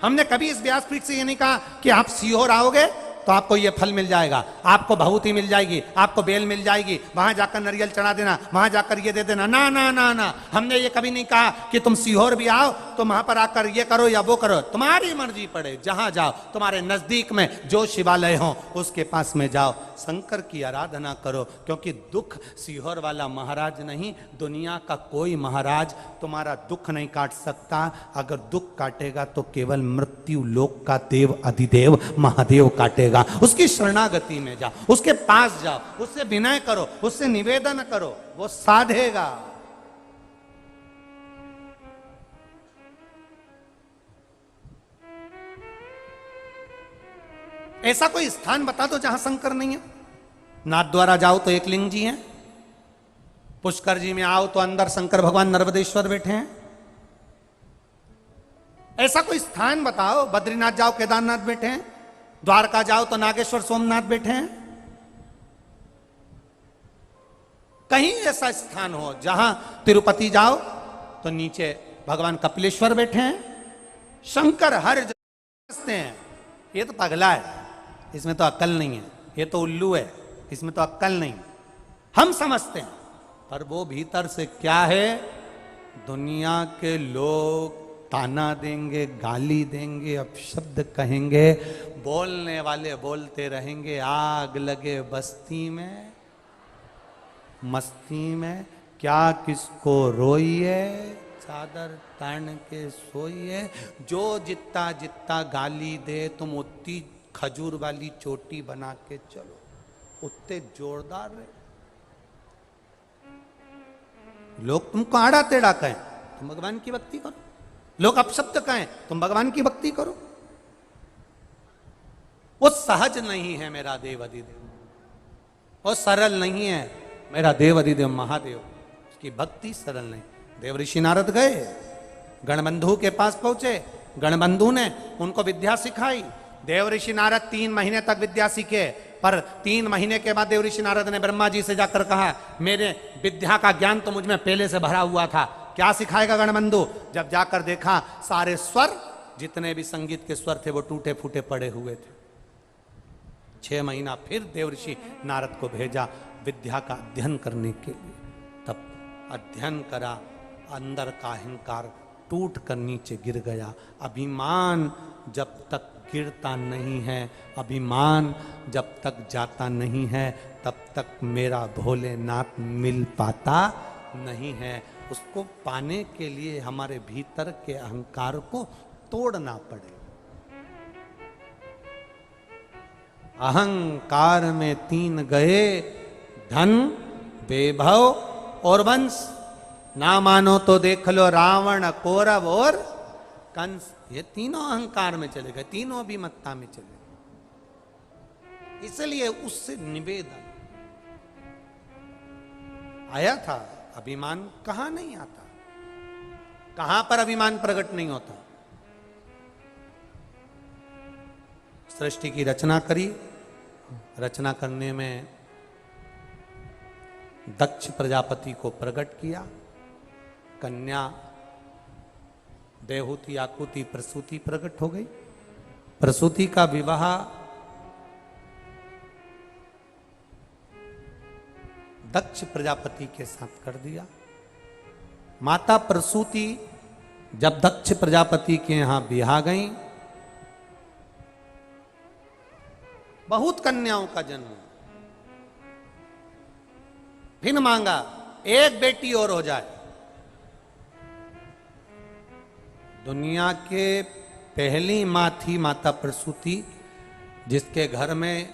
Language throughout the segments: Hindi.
हमने कभी इस व्यासपीठ से ये नहीं कहा कि आप सीहोर आओगे तो आपको ये फल मिल जाएगा, आपको भभूति मिल जाएगी, आपको बेल मिल जाएगी, वहां जाकर नारियल चढ़ा देना, वहां जाकर ये दे देना। ना ना ना ना, हमने ये कभी नहीं कहा कि तुम सीहोर भी आओ तो वहां पर आकर ये करो या वो करो। तुम्हारी मर्जी पड़े, जहां जाओ, तुम्हारे नजदीक में जो शिवालय हो उसके पास में जाओ, शंकर की आराधना करो। क्योंकि दुख सीहोर वाला महाराज नहीं, दुनिया का कोई महाराज तुम्हारा दुख नहीं काट सकता। अगर दुख काटेगा तो केवल मृत्यु लोक का देव अधिदेव महादेव काटेगा। उसकी शरणागति में जाओ, उसके पास जाओ, उससे विनय करो, उससे निवेदन करो, वो साधेगा। ऐसा कोई स्थान बता दो जहां शंकर नहीं है। नाथद्वारा जाओ तो एक लिंग जी हैं, पुष्कर जी में आओ तो अंदर शंकर भगवान नर्मदेश्वर बैठे हैं। ऐसा कोई स्थान बताओ, बद्रीनाथ जाओ केदारनाथ बैठे हैं, द्वारका जाओ तो नागेश्वर सोमनाथ बैठे हैं। कहीं ऐसा स्थान हो जहां तिरुपति जाओ तो नीचे भगवान कपिलेश्वर बैठे हैं। शंकर हर जगह समझते हैं। ये तो पगला है, इसमें तो अक्ल नहीं है, ये तो उल्लू है, इसमें तो अक्ल नहीं। हम समझते हैं, पर वो भीतर से क्या है, दुनिया के लोग ताना देंगे, गाली देंगे, अपशब्द कहेंगे, बोलने वाले बोलते रहेंगे। आग लगे बस्ती में मस्ती में, क्या किसको रोइए, चादर तान के सोइए। जो जितना जितना गाली दे तुम उतनी खजूर वाली चोटी बना के चलो, उतने जोरदार रहे। लोग तुमको आड़ा टेढ़ा कहें, तुम भगवान की भक्ति करो। लोग अपशब्द कहें, तुम भगवान की भक्ति करो। वो सहज नहीं है मेरा देव अधिदेव, वो सरल नहीं है मेरा देव अधिदेव महादेव। उसकी भक्ति सरल नहीं। देव ऋषि नारद गए, गणबंधु के पास पहुंचे, गणबंधु ने उनको विद्या सिखाई। देव ऋषि नारद 3 महीने तक विद्या सीखे, पर 3 महीने के बाद देव ऋषि नारद ने ब्रह्मा जी से जाकर कहा, मेरे विद्या का ज्ञान तो मुझ में पहले से भरा हुआ था, क्या सिखाएगा गणबंधु। जब जाकर देखा, सारे स्वर, जितने भी संगीत के स्वर थे वो टूटे फूटे पड़े हुए थे। 6 महीना फिर देव ऋषि नारद को भेजा विद्या का अध्ययन करने के लिए। तब अध्ययन करा, अंदर का अहंकार टूट कर नीचे गिर गया। अभिमान जब तक गिरता नहीं है, अभिमान जब तक जाता नहीं है, तब तक मेरा भोलेनाथ मिल पाता नहीं है। उसको पाने के लिए हमारे भीतर के अहंकार को तोड़ना पड़े। अहंकार में 3 गए, धन, वैभव और वंश। ना मानो तो देख लो रावण, कौरव और कंस। ये तीनों अहंकार में चले गए, तीनों अभिमत्ता में चले गए। इसलिए उससे निवेदन आया था। अभिमान कहां नहीं आता, कहां पर अभिमान प्रकट नहीं होता। सृष्टि की रचना करी, रचना करने में दक्ष प्रजापति को प्रकट किया। कन्या देहूति, आकुति, प्रसूति प्रकट हो गई। प्रसूति का विवाह दक्ष प्रजापति के साथ कर दिया। माता प्रसूति जब दक्ष प्रजापति के यहां बिहा गई, बहुत कन्याओं का जन्म, फिर मांगा एक बेटी और हो जाए। दुनिया के पहली मां थी माता प्रसूति, जिसके घर में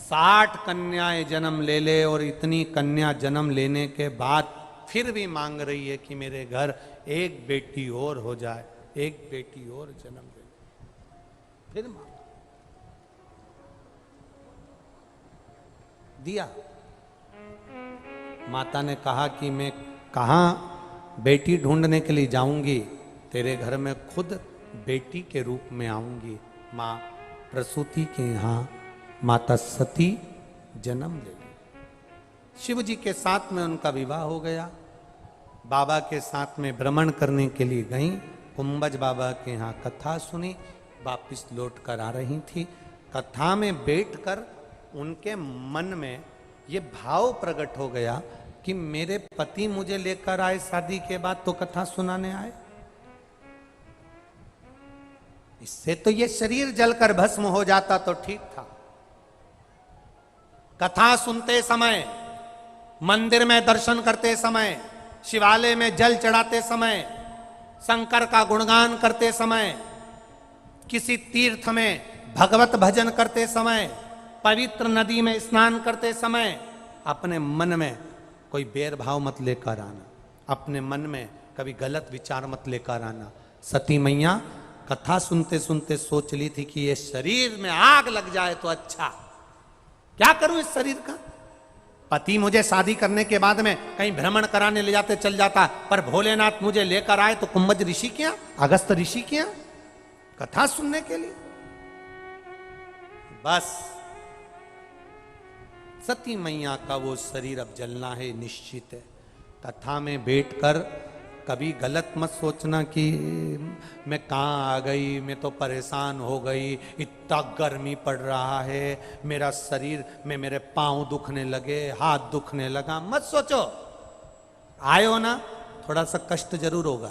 60 कन्याएं जन्म ले ले, और इतनी कन्या जन्म लेने के बाद फिर भी मांग रही है कि मेरे घर एक बेटी और हो जाए, एक बेटी और जन्म ले। फिर मांग दिया। माता ने कहा कि मैं कहां बेटी ढूंढने के लिए जाऊंगी, तेरे घर में खुद बेटी के रूप में आऊंगी। मां प्रसूति के यहां माता सती जन्म ले ली। शिव जी के साथ में उनका विवाह हो गया। बाबा के साथ में भ्रमण करने के लिए गई, कुंभज बाबा के यहाँ कथा सुनी। वापिस लौट कर आ रही थी। कथा में बैठकर उनके मन में ये भाव प्रकट हो गया कि मेरे पति मुझे लेकर आए शादी के बाद तो कथा सुनाने आए, इससे तो ये शरीर जलकर भस्म हो जाता तो ठीक था। कथा सुनते समय, मंदिर में दर्शन करते समय, शिवालय में जल चढ़ाते समय, शंकर का गुणगान करते समय, किसी तीर्थ में भगवत भजन करते समय, पवित्र नदी में स्नान करते समय अपने मन में कोई बैर भाव मत लेकर आना, अपने मन में कभी गलत विचार मत लेकर आना। सती मैया कथा सुनते सुनते सोच ली थी कि ये शरीर में आग लग जाए तो अच्छा, क्या करूं इस शरीर का। पति मुझे शादी करने के बाद में कहीं भ्रमण कराने ले जाते चल जाता, पर भोलेनाथ मुझे लेकर आए तो कुंभज ऋषि क्या, अगस्त ऋषि क्या, कथा सुनने के लिए। बस सती मैया का वो शरीर अब जलना है निश्चित है। कथा में बैठकर कभी गलत मत सोचना कि मैं कहाँ आ गई, मैं तो परेशान हो गई, इतना गर्मी पड़ रहा है, मेरा शरीर में मेरे पांव दुखने लगे, हाथ दुखने लगा, मत सोचो। आयो ना, थोड़ा सा कष्ट जरूर होगा,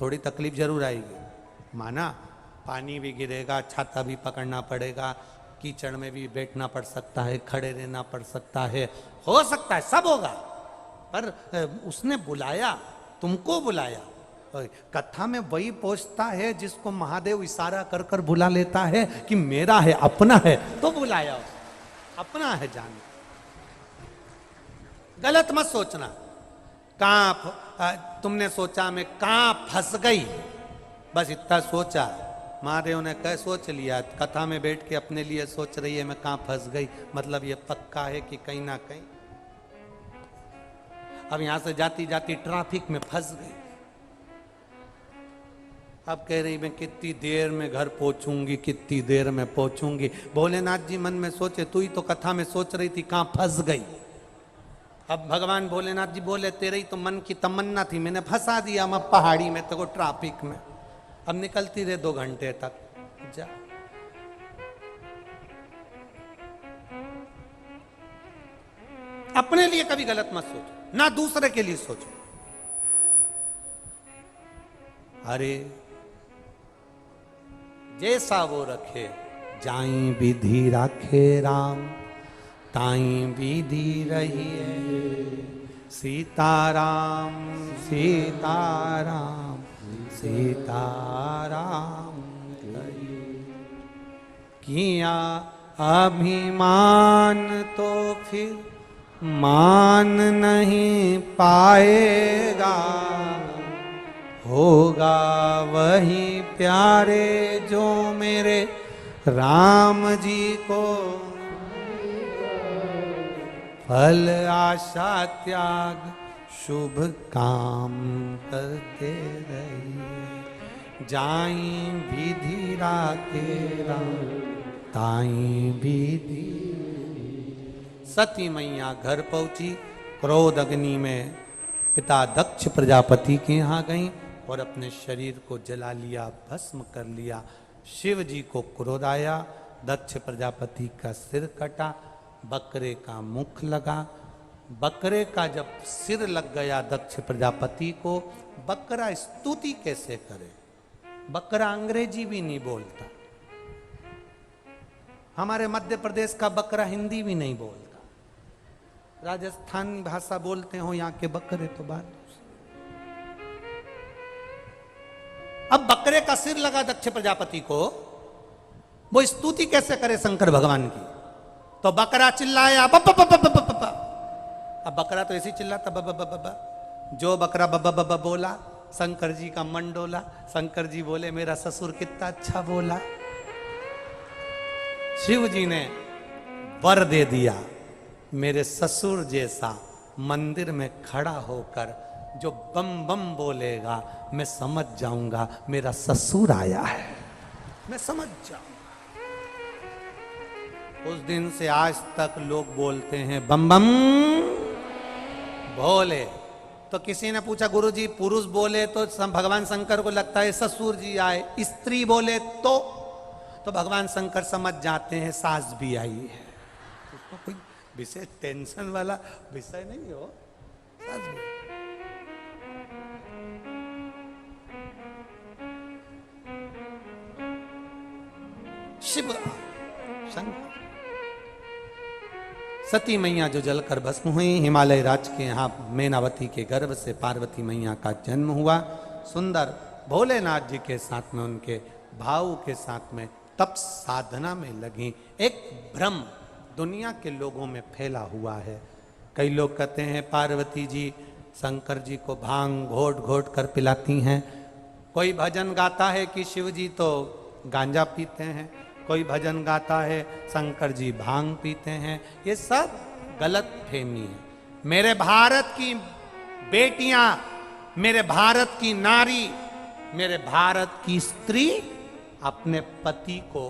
थोड़ी तकलीफ जरूर आएगी, माना पानी भी गिरेगा, छाता भी पकड़ना पड़ेगा, कीचड़ में भी बैठना पड़ सकता है, खड़े रहना पड़ सकता है, हो सकता है, सब होगा, पर उसने बुलाया, तुमको बुलाया। कथा में वही पहुंचता है जिसको महादेव इशारा कर कर बुला लेता है कि मेरा है, अपना है, तो बुलाया, अपना है जान। गलत मत सोचना। कहां तुमने सोचा मैं कहां फंस गई, बस इतना सोचा, महादेव ने कह सोच लिया, कथा में बैठ के अपने लिए सोच रही है मैं कहां फंस गई, मतलब ये पक्का है कि कहीं ना कहीं। अब यहां से जाती जाती ट्रैफिक में फंस गई, अब कह रही मैं कितनी देर में घर पहुंचूंगी, कितनी देर में पहुंचूंगी। भोलेनाथ जी मन में सोचे, तू ही तो कथा में सोच रही थी कहां फंस गई। अब भगवान भोलेनाथ जी बोले तेरे ही तो मन की तमन्ना थी, मैंने फंसा दिया मैं पहाड़ी में, तो ट्रैफिक में, अब निकलती रहे 2 घंटे तक जा। अपने लिए कभी गलत मत सोचो, ना दूसरे के लिए सोचो। अरे जैसा वो रखे, जाई विधि राखे राम, ताई विधि रही है, सीताराम सीताराम सीताराम किया अभिमान तो फिर मान नहीं पाएगा, होगा वही प्यारे जो मेरे राम जी को फल आशा त्याग शुभ काम करते रहिए, जाई विधि राखे राम, ताई विधि। सती मैया घर पहुंची, क्रोध अग्नि में पिता दक्ष प्रजापति के यहाँ गई और अपने शरीर को जला लिया, भस्म कर लिया। शिव जी को क्रोध आया, दक्ष प्रजापति का सिर कटा, बकरे का मुख लगा। बकरे का जब सिर लग गया दक्ष प्रजापति को, बकरा स्तुति कैसे करे, बकरा अंग्रेजी भी नहीं बोलता, हमारे मध्य प्रदेश का बकरा हिंदी भी नहीं बोलता, राजस्थानी भाषा बोलते हो यहाँ के बकरे तो बात। अब बकरे का सिर लगा दक्ष प्रजापति को, वो स्तुति कैसे करे शंकर भगवान की, तो बकरा चिल्लाया बब्बा बब्बा बब्बा बब्बा। अब बकरा तो ऐसे चिल्लाता बब्बा बब्बा बब्बा, जो बकरा बब्बा बब्बा बोला शंकर जी का मन डोला। शंकर जी बोले मेरा ससुर कितना अच्छा बोला। शिव जी ने वर दे दिया, मेरे ससुर जैसा मंदिर में खड़ा होकर जो बम बम बोलेगा मैं समझ जाऊंगा मेरा ससुर आया है, मैं समझ जाऊंगा। उस दिन से आज तक लोग बोलते हैं बम बम बोले। तो किसी ने पूछा गुरुजी पुरुष बोले तो भगवान शंकर को लगता है ससुर जी आए, स्त्री बोले तो तो भगवान शंकर समझ जाते हैं सास भी आई है, उसको कोई विशेष टेंशन वाला विषय नहीं हो, सास भी। शिव शंकर सती मैया जो जलकर भस्म हुई, हिमालय राज्य के यहाँ मैनावती के गर्भ से पार्वती मैया का जन्म हुआ। सुंदर भोलेनाथ जी के साथ में, उनके भाव के साथ में तप साधना में लगी। एक भ्रम दुनिया के लोगों में फैला हुआ है। कई लोग कहते हैं पार्वती जी शंकर जी को भांग घोट घोट कर पिलाती हैं। कोई भजन गाता है कि शिव जी तो गांजा पीते हैं, कोई भजन गाता है शंकर जी भांग पीते हैं। ये सब गलत फहमी है। मेरे भारत की बेटियां, मेरे भारत की नारी, मेरे भारत की स्त्री अपने पति को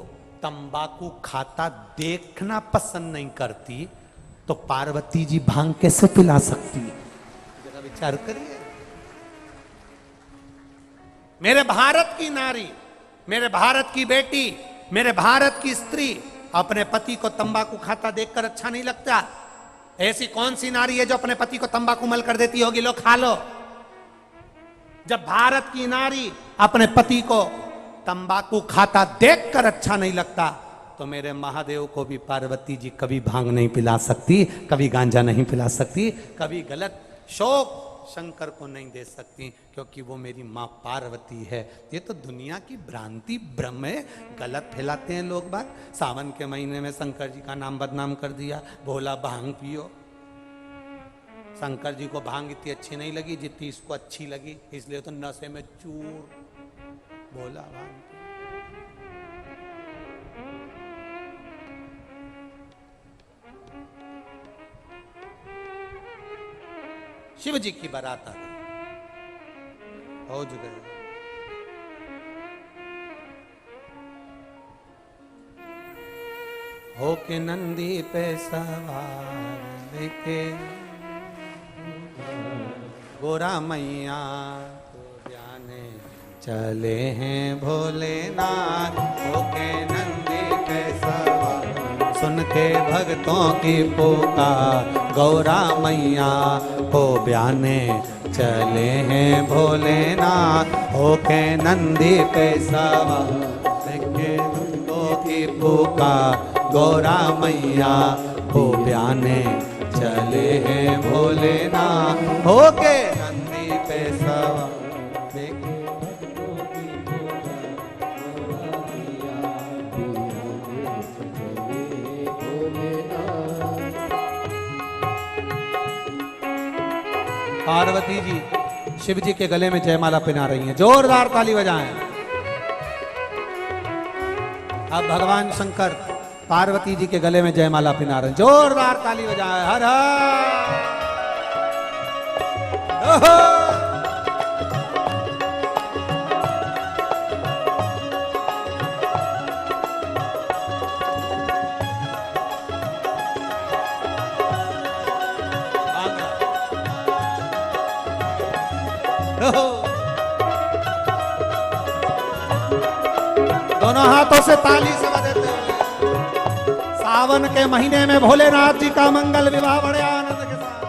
तंबाकू खाता देखना पसंद नहीं करती, तो पार्वती जी भांग कैसे पिला सकती है? जरा विचार करिए। मेरे भारत की नारी, मेरे भारत की बेटी, मेरे भारत की स्त्री अपने पति को तंबाकू खाता देखकर अच्छा नहीं लगता? ऐसी कौन सी नारी है जो अपने पति को तंबाकू मल कर देती होगी, लो खा लो? जब भारत की नारी अपने पति को तंबाकू खाता देखकर अच्छा नहीं लगता, तो मेरे महादेव को भी पार्वती जी कभी भांग नहीं पिला सकती, कभी गांजा नहीं पिला सकती, कभी गलत शौक शंकर को नहीं दे सकती, क्योंकि वो मेरी माँ पार्वती है। ये तो दुनिया की भ्रांति भ्रम है, गलत फैलाते हैं लोग बात। सावन के महीने में शंकर जी का नाम बदनाम कर दिया, भोला भांग पियो। शंकर जी को भांग इतनी अच्छी नहीं लगी जितनी इसको अच्छी लगी, इसलिए तो नशे में चूर भोला भांग। शिव जी की बारात आ गई, हो गए। हो के नंदी पे सवार लेके गोरा मैया को जाने चले हैं भोलेनाथ। हो के नंदी पे सवार सुन के भक्तों की पुकार, गौरा मैया को ब्याने चले हैं भोलेनाथ। हो के नंदी पे सवार के भक्तों की पुकार, गौरा मैया को ब्याने चले हैं भोलेनाथ। हो के नंदी पे सवार पार्वती जी शिव जी के गले में जयमाला पहना रही हैं। जोरदार ताली बजाएं। अब भगवान शंकर पार्वती जी के गले में जयमाला पहना रहे हैं। जोरदार ताली बजाएं। हर हर दोनों हाथों से ताली से बजाते हुए सावन के महीने में भोलेनाथ जी का मंगल विवाह बड़े आनंद के साथ।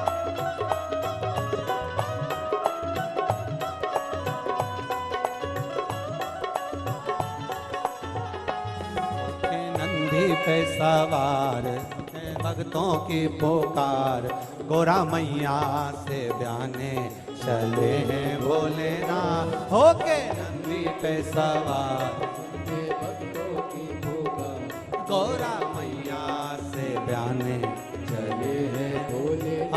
नंदी पे सवार भक्तों की पुकार, गोरा मैया से ब्याने चले हैं भोलेनाथ। होके नंदी पे सवार भक्तों की पुकार, गौरा मैया से ब्याने चले हैं भोलेनाथ।